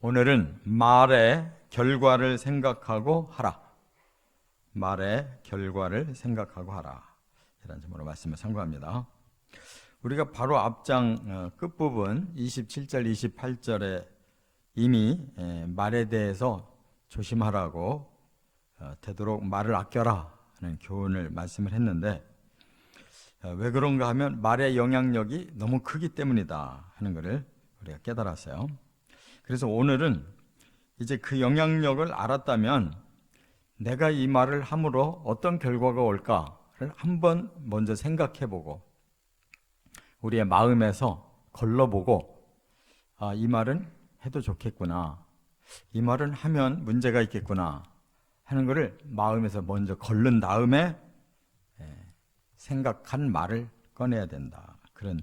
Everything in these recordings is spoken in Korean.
오늘은 말의 결과를 생각하고 하라. 말의 결과를 생각하고 하라. 이런 점으로 말씀을 참고합니다. 우리가 바로 앞장 끝부분 27절, 28절에 이미 말에 대해서 조심하라고 되도록 말을 아껴라 하는 교훈을 말씀을 했는데, 왜 그런가 하면 말의 영향력이 너무 크기 때문이다 하는 것을 우리가 깨달았어요. 그래서 오늘은 이제 그 영향력을 알았다면 내가 이 말을 함으로 어떤 결과가 올까를 한번 먼저 생각해보고 우리의 마음에서 걸러보고, 이 말은 해도 좋겠구나, 이 말은 하면 문제가 있겠구나 하는 것을 마음에서 먼저 걸른 다음에 생각한 말을 꺼내야 된다. 그런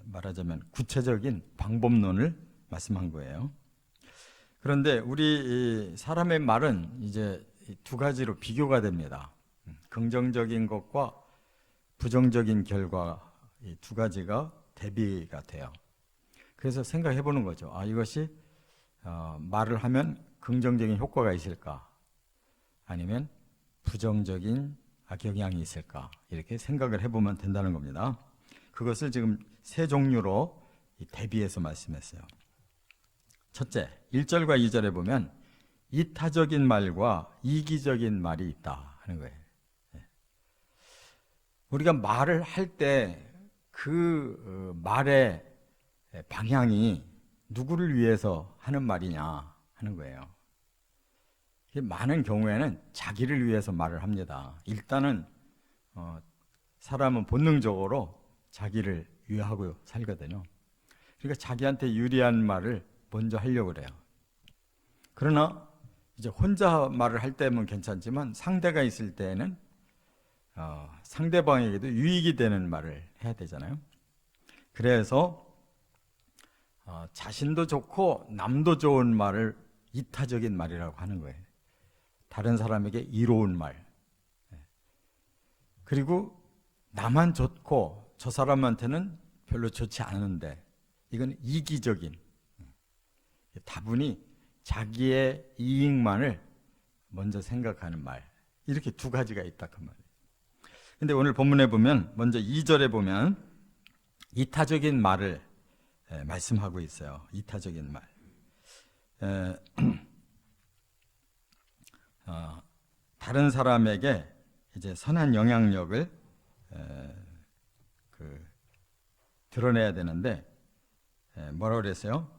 말하자면 구체적인 방법론을 말씀한 거예요. 그런데 우리 사람의 말은 이제 두 가지로 비교가 됩니다. 긍정적인 것과 부정적인 결과, 이 두 가지가 대비가 돼요. 그래서 생각해 보는 거죠. 이것이 말을 하면 긍정적인 효과가 있을까, 아니면 부정적인 악영향이 있을까, 이렇게 생각을 해보면 된다는 겁니다. 그것을 지금 세 종류로 대비해서 말씀했어요. 첫째, 1절과 2절에 보면 이타적인 말과 이기적인 말이 있다 하는 거예요. 우리가 말을 할 때 그 말의 방향이 누구를 위해서 하는 말이냐 하는 거예요. 많은 경우에는 자기를 위해서 말을 합니다. 일단은 사람은 본능적으로 자기를 위하고 살거든요. 그러니까 자기한테 유리한 말을 먼저 하려고 그래요. 그러나 이제 혼자 말을 할 때면 괜찮지만 상대가 있을 때는 상대방에게도 유익이 되는 말을 해야 되잖아요. 그래서 자신도 좋고 남도 좋은 말을 이타적인 말이라고 하는 거예요. 다른 사람에게 이로운 말. 그리고 나만 좋고 저 사람한테는 별로 좋지 않은데, 이건 이기적인, 다분히 자기의 이익만을 먼저 생각하는 말. 이렇게 두 가지가 있다 그 말이에요. 근데 오늘 본문에 보면 먼저 2절에 보면 이타적인 말을 말씀하고 있어요. 이타적인 말. 다른 사람에게 이제 선한 영향력을 드러내야 되는데, 뭐라고 그랬어요?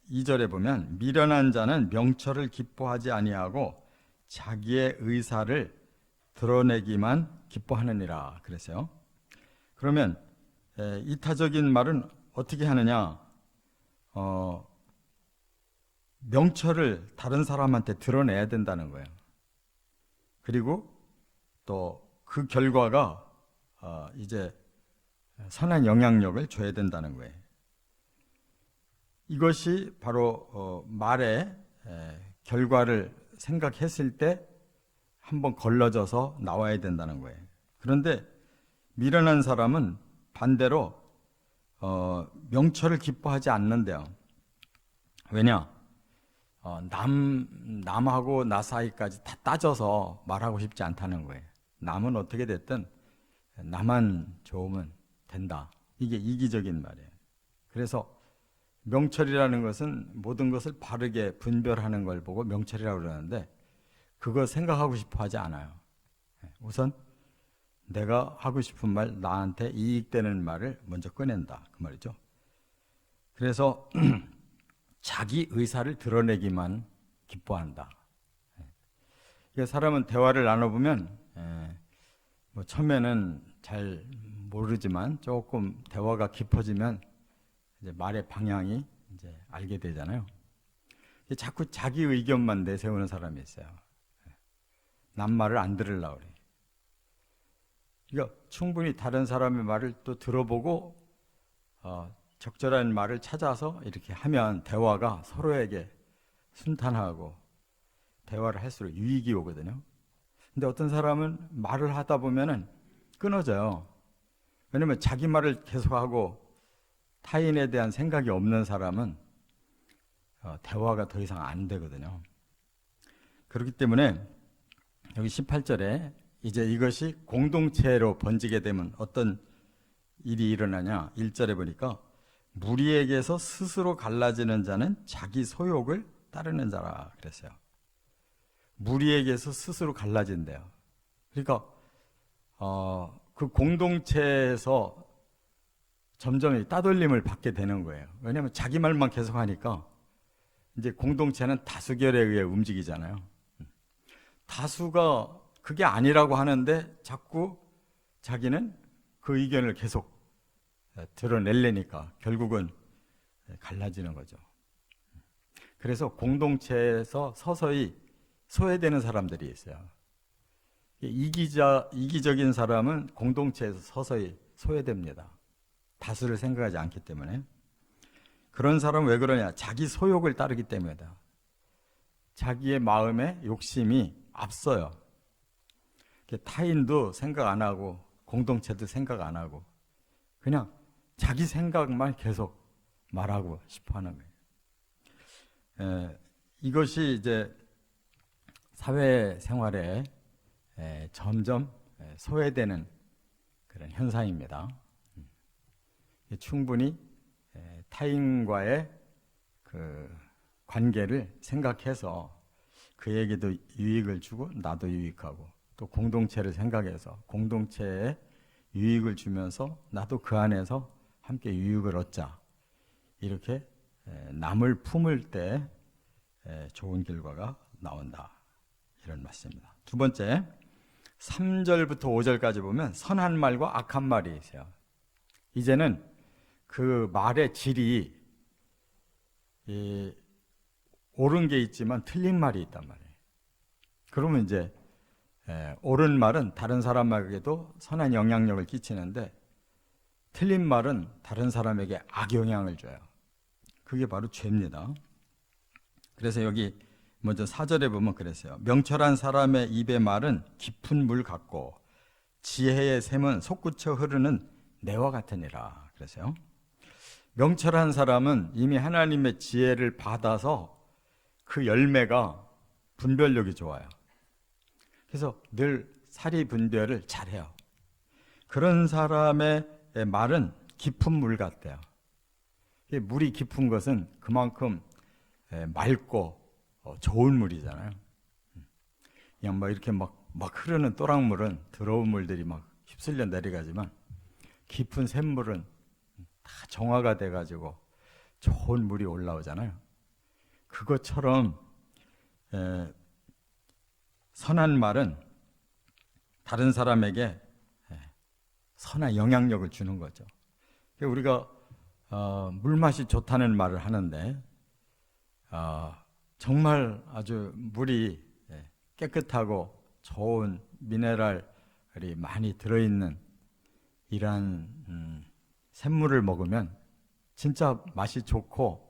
2절에 보면 미련한 자는 명철을 기뻐하지 아니하고 자기의 의사를 드러내기만 기뻐하느니라 그랬어요. 그러면 이타적인 말은 어떻게 하느냐? 명철을 다른 사람한테 드러내야 된다는 거예요. 그리고 또 그 결과가 이제 선한 영향력을 줘야 된다는 거예요. 이것이 바로 말의 결과를 생각했을 때 한번 걸러져서 나와야 된다는 거예요. 그런데 미련한 사람은 반대로 명철을 기뻐하지 않는데요. 왜냐? 남하고 나 사이까지 다 따져서 말하고 싶지 않다는 거예요. 남은 어떻게 됐든 나만 좋으면 된다. 이게 이기적인 말이에요. 그래서 명철이라는 것은 모든 것을 바르게 분별하는 걸 보고 명철이라고 그러는데, 그거 생각하고 싶어 하지 않아요. 우선 내가 하고 싶은 말, 나한테 이익되는 말을 먼저 꺼낸다 그 말이죠. 그래서 자기 의사를 드러내기만 기뻐한다. 사람은 대화를 나눠보면 처음에는 잘 모르지만 조금 대화가 깊어지면 이제 말의 방향이 이제 알게 되잖아요. 자꾸 자기 의견만 내세우는 사람이 있어요. 남 말을 안 들으려고 그래요. 그러니까 충분히 다른 사람의 말을 또 들어보고 적절한 말을 찾아서 이렇게 하면 대화가 서로에게 순탄하고 대화를 할수록 유익이 오거든요. 근데 어떤 사람은 말을 하다 보면은 끊어져요. 왜냐면 자기 말을 계속하고 타인에 대한 생각이 없는 사람은 대화가 더 이상 안 되거든요. 그렇기 때문에 여기 18절에 이제 이것이 공동체로 번지게 되면 어떤 일이 일어나냐, 1절에 보니까 무리에게서 스스로 갈라지는 자는 자기 소욕을 따르는 자라 그랬어요. 무리에게서 스스로 갈라진대요. 그러니까 그 공동체에서 점점 따돌림을 받게 되는 거예요. 왜냐하면 자기 말만 계속 하니까 이제 공동체는 다수결에 의해 움직이잖아요. 다수가 그게 아니라고 하는데 자꾸 자기는 그 의견을 계속 드러내려니까 결국은 갈라지는 거죠. 그래서 공동체에서 서서히 소외되는 사람들이 있어요. 이기적인 사람은 공동체에서 서서히 소외됩니다. 다수를 생각하지 않기 때문에. 그런 사람은 왜 그러냐? 자기 소욕을 따르기 때문이다. 자기의 마음에 욕심이 앞서요. 타인도 생각 안 하고 공동체도 생각 안 하고 그냥 자기 생각만 계속 말하고 싶어 하는 거예요. 이것이 이제 사회생활에 점점 소외되는 그런 현상입니다. 충분히 타인과의 그 관계를 생각해서 그에게도 유익을 주고 나도 유익하고 또 공동체를 생각해서 공동체에 유익을 주면서 나도 그 안에서 함께 유익을 얻자. 이렇게 남을 품을 때 좋은 결과가 나온다. 이런 말씀입니다. 두 번째, 3절부터 5절까지 보면 선한 말과 악한 말이 있어요. 이제는 그 말의 질이 옳은 게 있지만 틀린 말이 있단 말이에요. 그러면 이제 옳은 말은 다른 사람에게도 선한 영향력을 끼치는데 틀린 말은 다른 사람에게 악영향을 줘요. 그게 바로 죄입니다. 그래서 여기 먼저 4절에 보면 그랬어요. 명철한 사람의 입의 말은 깊은 물 같고 지혜의 샘은 솟구쳐 흐르는 내와 같으니라. 그래서요. 명철한 사람은 이미 하나님의 지혜를 받아서 그 열매가 분별력이 좋아요. 그래서 늘 사리 분별을 잘해요. 그런 사람의 말은 깊은 물 같대요. 물이 깊은 것은 그만큼 맑고 좋은 물이잖아요. 그냥 막 이렇게 막 흐르는 또랑물은 더러운 물들이 막 휩쓸려 내려가지만 깊은 샘물은 다 정화가 돼가지고 좋은 물이 올라오잖아요. 그것처럼 선한 말은 다른 사람에게 선한 영향력을 주는 거죠. 우리가 물맛이 좋다는 말을 하는데 정말 아주 물이 깨끗하고 좋은 미네랄이 많이 들어있는 이러한 샘물을 먹으면 진짜 맛이 좋고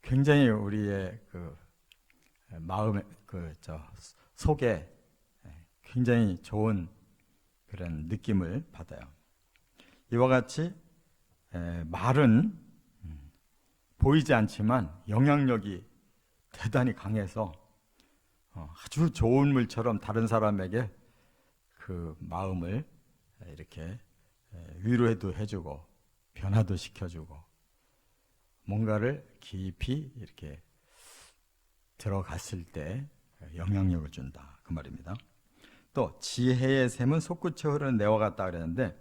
굉장히 우리의 그 마음에 속에 굉장히 좋은 그런 느낌을 받아요. 이와 같이 말은 보이지 않지만 영향력이 대단히 강해서 아주 좋은 물처럼 다른 사람에게 그 마음을 이렇게 위로도 해주고 변화도 시켜주고 뭔가를 깊이 이렇게 들어갔을 때 영향력을 준다. 그 말입니다. 또 지혜의 샘은 솟구쳐 흐르는 내와 같다 그랬는데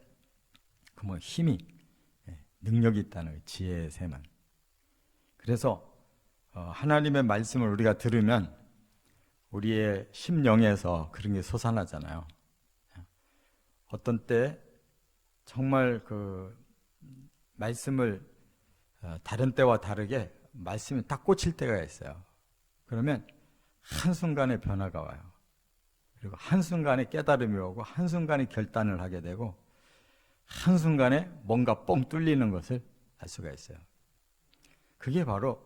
그 뭐 힘이 능력이 있다는 지혜의 샘은. 그래서 하나님의 말씀을 우리가 들으면 우리의 심령에서 그런 게 솟아나잖아요. 어떤 때 정말 그 말씀을 다른 때와 다르게 말씀이 딱 꽂힐 때가 있어요. 그러면 한순간에 변화가 와요. 그리고 한순간에 깨달음이 오고 한순간에 결단을 하게 되고 한순간에 뭔가 뻥 뚫리는 것을 알 수가 있어요. 그게 바로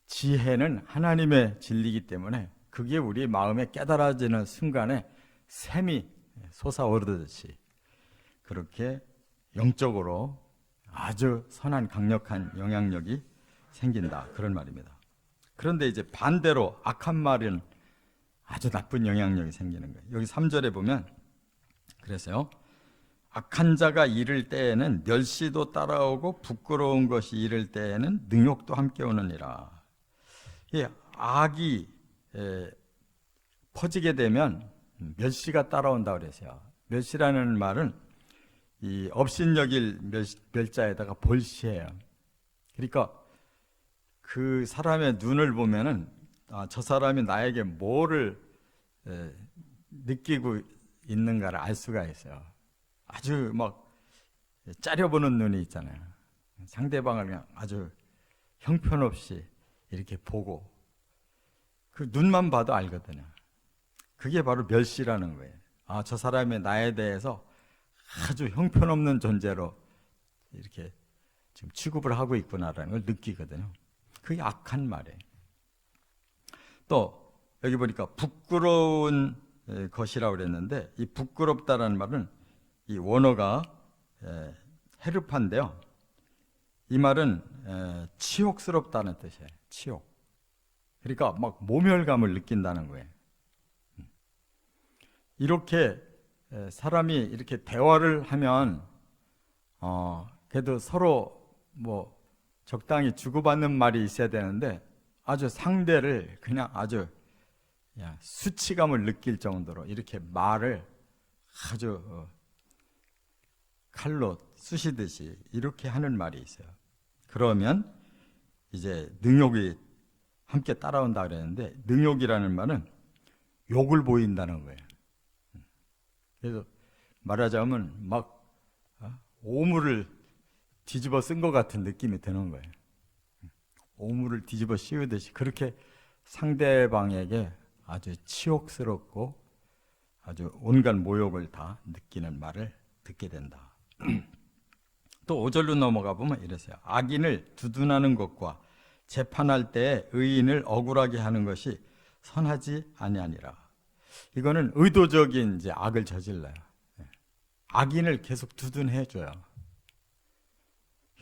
지혜는 하나님의 진리이기 때문에 그게 우리 마음에 깨달아지는 순간에 샘이 솟아오르듯이 그렇게 영적으로 아주 선한 강력한 영향력이 생긴다. 그런 말입니다. 그런데 이제 반대로 악한 말은 아주 나쁜 영향력이 생기는 거예요. 여기 3절에 보면 그래서요, 악한 자가 이를 때에는 멸시도 따라오고 부끄러운 것이 이를 때에는 능욕도 함께 오느니라. 이 악이 퍼지게 되면 멸시가 따라온다 그랬어요. 멸시라는 말은 이 업신여길 멸자에다가 볼시예요. 그러니까 그 사람의 눈을 보면은 저 사람이 나에게 뭐를 느끼고 있는가를 알 수가 있어요. 아주 막 째려보는 눈이 있잖아요. 상대방을 그냥 아주 형편없이 이렇게 보고 그 눈만 봐도 알거든요. 그게 바로 멸시라는 거예요. 저 사람이 나에 대해서 아주 형편없는 존재로 이렇게 지금 취급을 하고 있구나라는 걸 느끼거든요. 그게 악한 말이에요. 또 여기 보니까 부끄러운 것이라고 그랬는데, 이 부끄럽다라는 말은 이 원어가 헤르파인데요. 이 말은 치욕스럽다는 뜻이에요. 치욕. 그러니까 막 모멸감을 느낀다는 거예요. 이렇게 사람이 이렇게 대화를 하면 그래도 서로 뭐 적당히 주고받는 말이 있어야 되는데, 아주 상대를 그냥 아주 수치감을 느낄 정도로 이렇게 말을 아주 칼로 쑤시듯이 이렇게 하는 말이 있어요. 그러면 이제 능욕이 함께 따라온다 그랬는데, 능욕이라는 말은 욕을 보인다는 거예요. 그래서 말하자면 막 오물을 뒤집어 쓴 것 같은 느낌이 드는 거예요. 오물을 뒤집어 씌우듯이 그렇게 상대방에게 아주 치욕스럽고 아주 온갖 모욕을 다 느끼는 말을 듣게 된다. 또 5절로 넘어가 보면 이랬어요. 악인을 두둔하는 것과 재판할 때 의인을 억울하게 하는 것이 선하지 아니하니라. 이거는 의도적인 이제 악을 저질러요. 악인을 계속 두둔해줘요.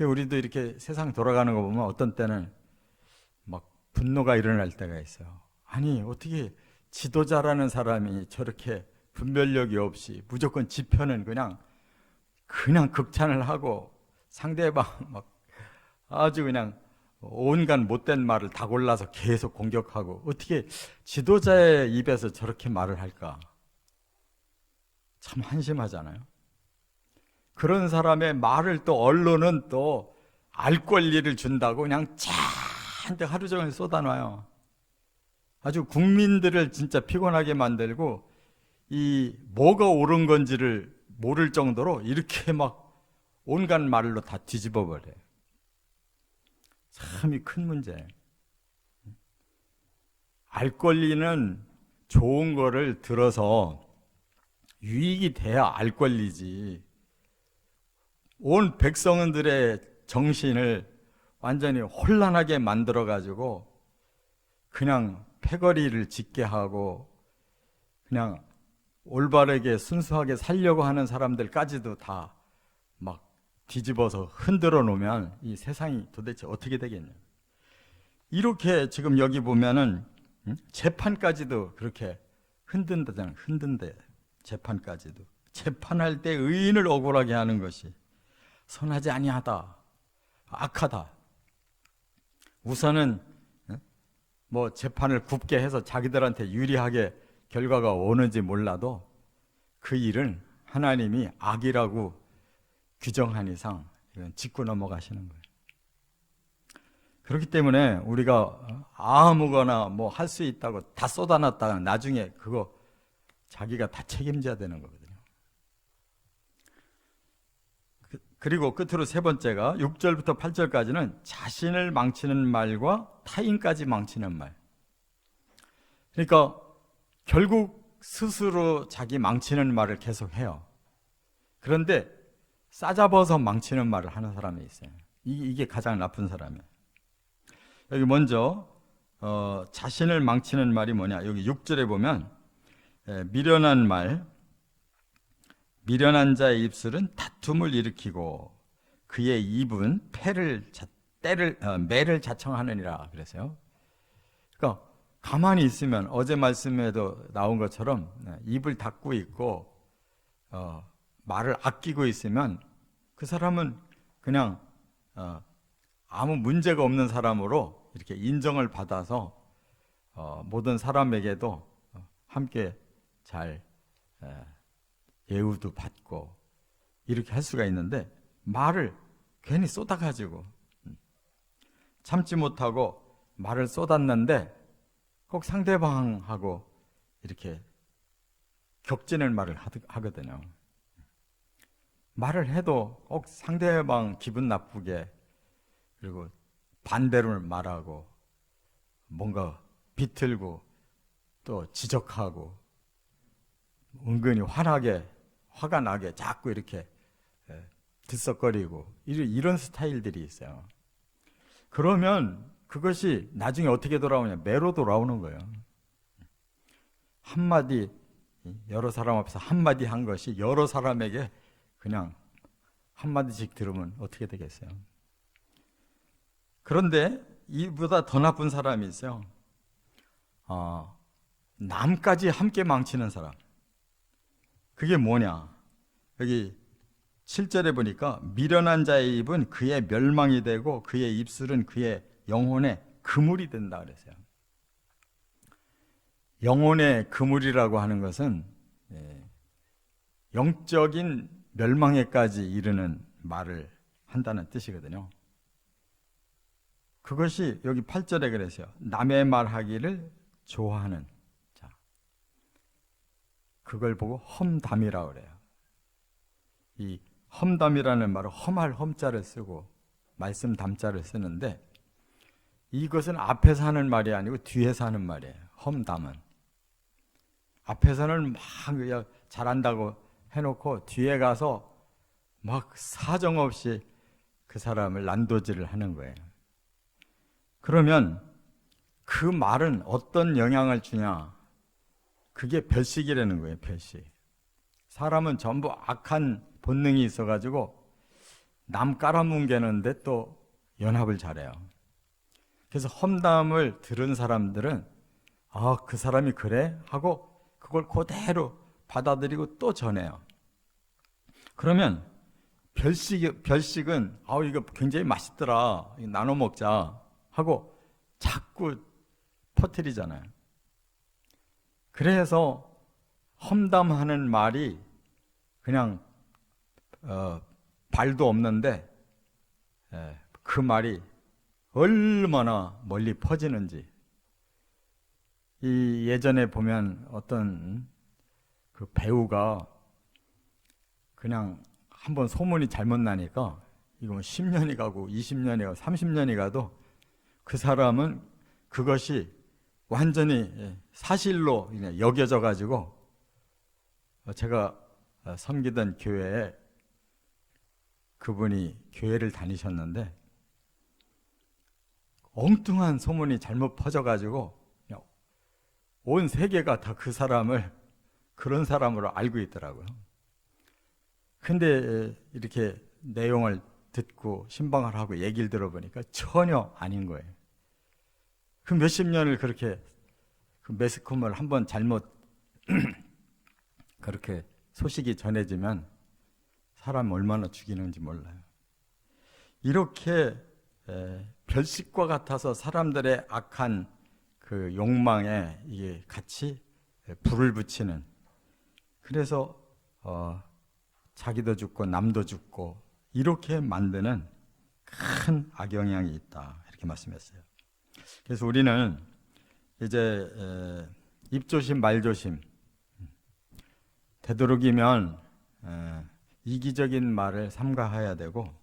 우리도 이렇게 세상 돌아가는 거 보면 어떤 때는 막 분노가 일어날 때가 있어요. 아니 어떻게 지도자라는 사람이 저렇게 분별력이 없이 무조건 지 편은 그냥 극찬을 하고 상대방 막 아주 그냥 온갖 못된 말을 다 골라서 계속 공격하고, 어떻게 지도자의 입에서 저렇게 말을 할까? 참 한심하잖아요. 그런 사람의 말을 또 언론은 또 알 권리를 준다고 그냥 잔뜩 하루 종일 쏟아놔요. 아주 국민들을 진짜 피곤하게 만들고, 이 뭐가 옳은 건지를 모를 정도로 이렇게 막 온갖 말로 다 뒤집어 버려요. 참이 큰 문제예요. 알 권리는 좋은 거를 들어서 유익이 돼야 알 권리지, 온 백성들의 정신을 완전히 혼란하게 만들어 가지고 그냥 패거리를 짙게 하고 그냥 올바르게 순수하게 살려고 하는 사람들까지도 다 막 뒤집어서 흔들어 놓으면 이 세상이 도대체 어떻게 되겠냐. 이렇게 지금 여기 보면은 재판까지도 그렇게 흔든다잖아요. 흔든데 재판까지도. 재판할 때 의인을 억울하게 하는 것이 선하지 아니하다, 악하다. 우선은 뭐 재판을 굽게 해서 자기들한테 유리하게 결과가 오는지 몰라도 그 일은 하나님이 악이라고 규정한 이상 이건 짚고 넘어가시는 거예요. 그렇기 때문에 우리가 아무거나 뭐 할 수 있다고 다 쏟아놨다가 나중에 그거 자기가 다 책임져야 되는 거거든요. 그리고 끝으로 세 번째가 6절부터 8절까지는 자신을 망치는 말과 타인까지 망치는 말. 그러니까 결국 스스로 자기 망치는 말을 계속해요. 그런데 싸잡아서 망치는 말을 하는 사람이 있어요. 이게 가장 나쁜 사람이에요. 여기 먼저 자신을 망치는 말이 뭐냐. 여기 6절에 보면 미련한 말, 미련한 자의 입술은 다툼을 일으키고 그의 입은 매를 자청하느니라 그랬어요. 그러니까 가만히 있으면 어제 말씀에도 나온 것처럼 입을 닫고 있고 말을 아끼고 있으면 그 사람은 그냥 아무 문제가 없는 사람으로 이렇게 인정을 받아서 모든 사람에게도 함께 잘 예우도 받고 이렇게 할 수가 있는데, 말을 괜히 쏟아가지고 참지 못하고 말을 쏟았는데 꼭 상대방하고 이렇게 격진의 말을 하거든요. 말을 해도 꼭 상대방 기분 나쁘게, 그리고 반대로 말하고 뭔가 비틀고 또 지적하고 은근히 화가 나게 자꾸 이렇게 들썩거리고 이런 스타일들이 있어요. 그러면 그것이 나중에 어떻게 돌아오냐? 매로 돌아오는 거예요. 한마디, 여러 사람 앞에서 한마디 한 것이 여러 사람에게 그냥 한마디씩 들으면 어떻게 되겠어요? 그런데 이보다 더 나쁜 사람이 있어요. 남까지 함께 망치는 사람. 그게 뭐냐? 여기 7절에 보니까 미련한 자의 입은 그의 멸망이 되고 그의 입술은 그의 영혼의 그물이 된다 그랬어요. 영혼의 그물이라고 하는 것은 영적인 멸망에까지 이르는 말을 한다는 뜻이거든요. 그것이 여기 8절에 그랬어요. 남의 말하기를 좋아하는 자, 그걸 보고 험담이라고 그래요. 이 험담이라는 말은 험할 험자를 쓰고 말씀 담자를 쓰는데, 이것은 앞에서 하는 말이 아니고 뒤에서 하는 말이에요. 험담은 앞에서는 막 잘한다고 해놓고 뒤에 가서 막 사정없이 그 사람을 난도질을 하는 거예요. 그러면 그 말은 어떤 영향을 주냐? 그게 별식이라는 거예요. 별식. 사람은 전부 악한 본능이 있어가지고 남 깔아뭉개는데 또 연합을 잘해요. 그래서 험담을 들은 사람들은 그 사람이 그래? 하고 그걸 그대로 받아들이고 또 전해요. 그러면 별식은 이거 굉장히 맛있더라, 나눠 먹자 하고 자꾸 퍼뜨리잖아요. 그래서 험담하는 말이 그냥 발도 없는데 그 말이 얼마나 멀리 퍼지는지. 이 예전에 보면 어떤 그 배우가 그냥 한번 소문이 잘못 나니까 이거 10년이 가고 20년이 가고 30년이 가도 그 사람은 그것이 완전히 사실로 여겨져 가지고, 제가 섬기던 교회에 그분이 교회를 다니셨는데 엉뚱한 소문이 잘못 퍼져가지고 온 세계가 다 그 사람을 그런 사람으로 알고 있더라고요. 근데 이렇게 내용을 듣고 신방을 하고 얘기를 들어보니까 전혀 아닌 거예요. 그 몇십 년을 그렇게 그 매스컴을 한번 잘못 그렇게 소식이 전해지면 사람 얼마나 죽이는지 몰라요. 이렇게 별식과 같아서 사람들의 악한 그 욕망에 이게 같이 불을 붙이는, 그래서 자기도 죽고 남도 죽고 이렇게 만드는 큰 악영향이 있다, 이렇게 말씀했어요. 그래서 우리는 이제 입조심 말조심, 되도록이면 이기적인 말을 삼가해야 되고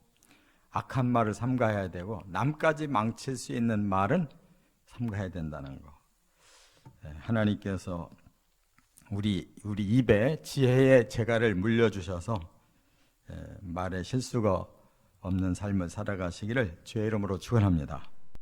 악한 말을 삼가해야 되고 남까지 망칠 수 있는 말은 삼가해야 된다는 거. 하나님께서 우리 입에 지혜의 재갈을 물려주셔서 말에 실수가 없는 삶을 살아가시기를 주의 이름으로 축원합니다.